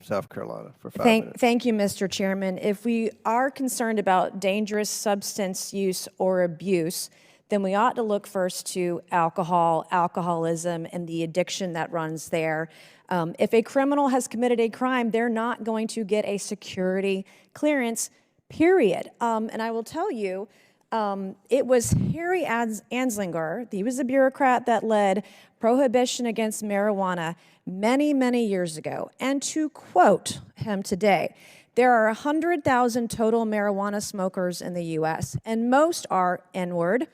South Carolina, for 5 minutes. Thank you, Mr. Chairman. If we are concerned about dangerous substance use or abuse, then we ought to look first to alcohol, alcoholism, and the addiction that runs there. If a criminal has committed a crime, they're not going to get a security clearance, period. And I will tell you, it was Harry Anslinger, he was the bureaucrat that led prohibition against marijuana many, many years ago. And to quote him today, there are 100,000 total marijuana smokers in the U.S., and most are N-word,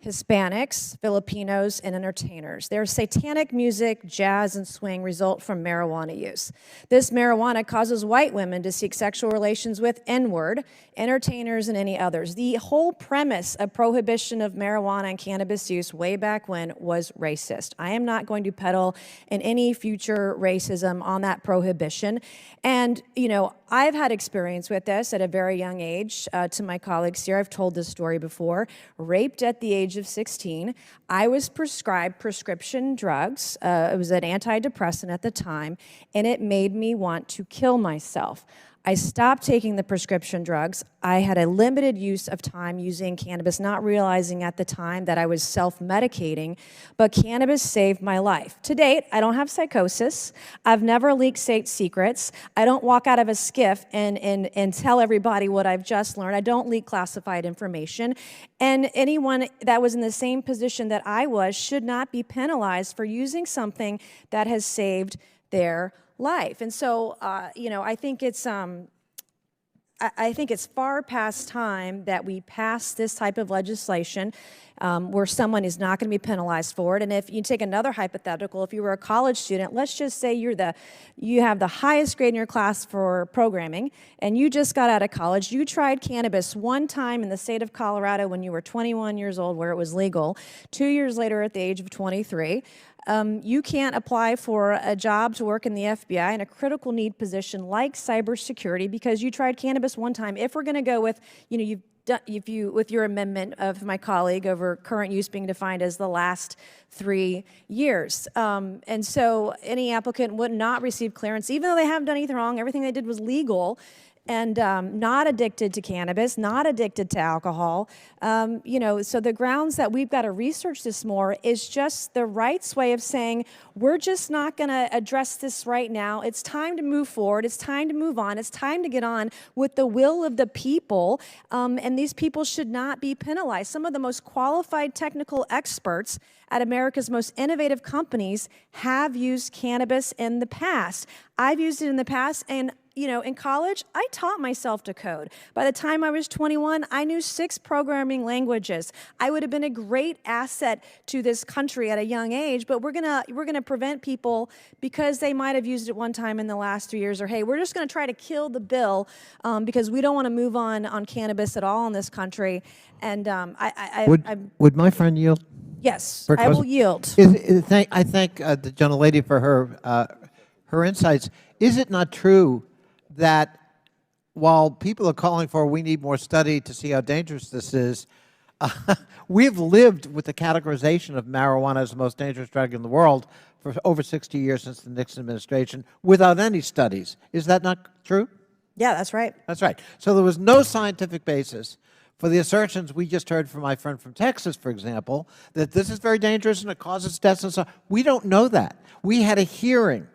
Hispanics, Filipinos, and entertainers. Their satanic music, jazz, and swing result from marijuana use. This marijuana causes white women to seek sexual relations with N-word, entertainers, and any others. The whole premise of prohibition of marijuana and cannabis use way back when was racist. I am not going to peddle in any future racism on that prohibition. And, you know, I've had experience with this at a very young age. To my colleagues here, I've told this story before. Raped at the age of 16. I was prescribed prescription drugs. It was an antidepressant at the time, and it made me want to kill myself. I stopped taking the prescription drugs. I had a limited use of time using cannabis, not realizing at the time that I was self-medicating, but cannabis saved my life. To date, I don't have psychosis. I've never leaked state secrets. I don't walk out of a skiff and tell everybody what I've just learned. I don't leak classified information. And anyone that was in the same position that I was should not be penalized for using something that has saved their life. And so, you know, I think it's far past time that we pass this type of legislation where someone is not going to be penalized for it. And if you take another hypothetical, if you were a college student, let's just say you have the highest grade in your class for programming, and you just got out of college. You tried cannabis one time in the state of Colorado when you were 21 years old, where it was legal. 2 years later, at the age of 23. You can't apply for a job to work in the FBI in a critical need position like cybersecurity because you tried cannabis one time. If we're going to go with, you know, with your amendment of my colleague over current use being defined as the last 3 years. And so any applicant would not receive clearance, even though they haven't done anything wrong, everything they did was legal, and not addicted to cannabis, not addicted to alcohol. You know, so the grounds that we've got to research this more is just the right's way of saying, we're just not going to address this right now. It's time to move forward. It's time to move on. It's time to get on with the will of the people, and these people should not be penalized. Some of the most qualified technical experts at America's most innovative companies have used cannabis in the past. I've used it in the past, and you know, in college, I taught myself to code. By the time I was 21, I knew 6 programming languages. I would have been a great asset to this country at a young age, but we're gonna prevent people because they might have used it one time in the last 3 years, or hey, we're just gonna try to kill the bill because we don't want to move on cannabis at all in this country. And would my friend yield? Yes, I will yield. I thank the gentlelady for her insights. Is it not true that while people are calling for we need more study to see how dangerous this is, we've lived with the categorization of marijuana as the most dangerous drug in the world for over 60 years since the Nixon administration without any studies. Is that not true? Yeah, that's right. That's right. So there was no scientific basis for the assertions we just heard from my friend from Texas, for example, that this is very dangerous and it causes deaths and so on. We don't know that. We had a hearing.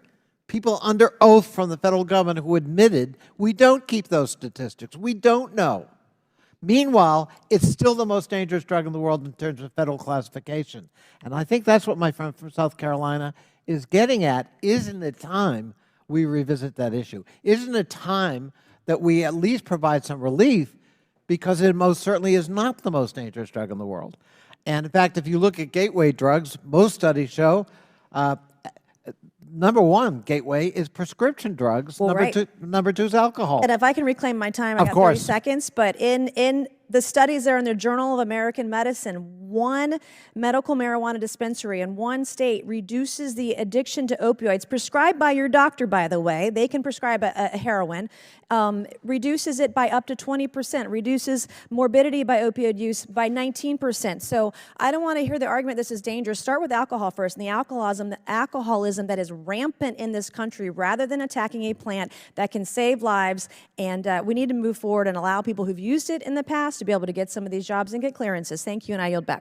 People under oath from the federal government who admitted we don't keep those statistics. We don't know. Meanwhile, it's still the most dangerous drug in the world in terms of federal classification. And I think that's what my friend from South Carolina is getting at. Isn't it time we revisit that issue? Isn't it time that we at least provide some relief, because it most certainly is not the most dangerous drug in the world? And in fact, if you look at gateway drugs, most studies show number one gateway is prescription drugs. Well, number two is alcohol. And if I can reclaim my time, I got 30 seconds. But in the studies that are in the Journal of American Medicine, one medical marijuana dispensary in one state reduces the addiction to opioids, prescribed by your doctor, by the way, they can prescribe a heroin, reduces it by up to 20%, reduces morbidity by opioid use by 19%. So I don't want to hear the argument this is dangerous. Start with alcohol first, and the alcoholism that is rampant in this country, rather than attacking a plant that can save lives. And we need to move forward and allow people who've used it in the past to be able to get some of these jobs and get clearances. Thank you, and I yield back.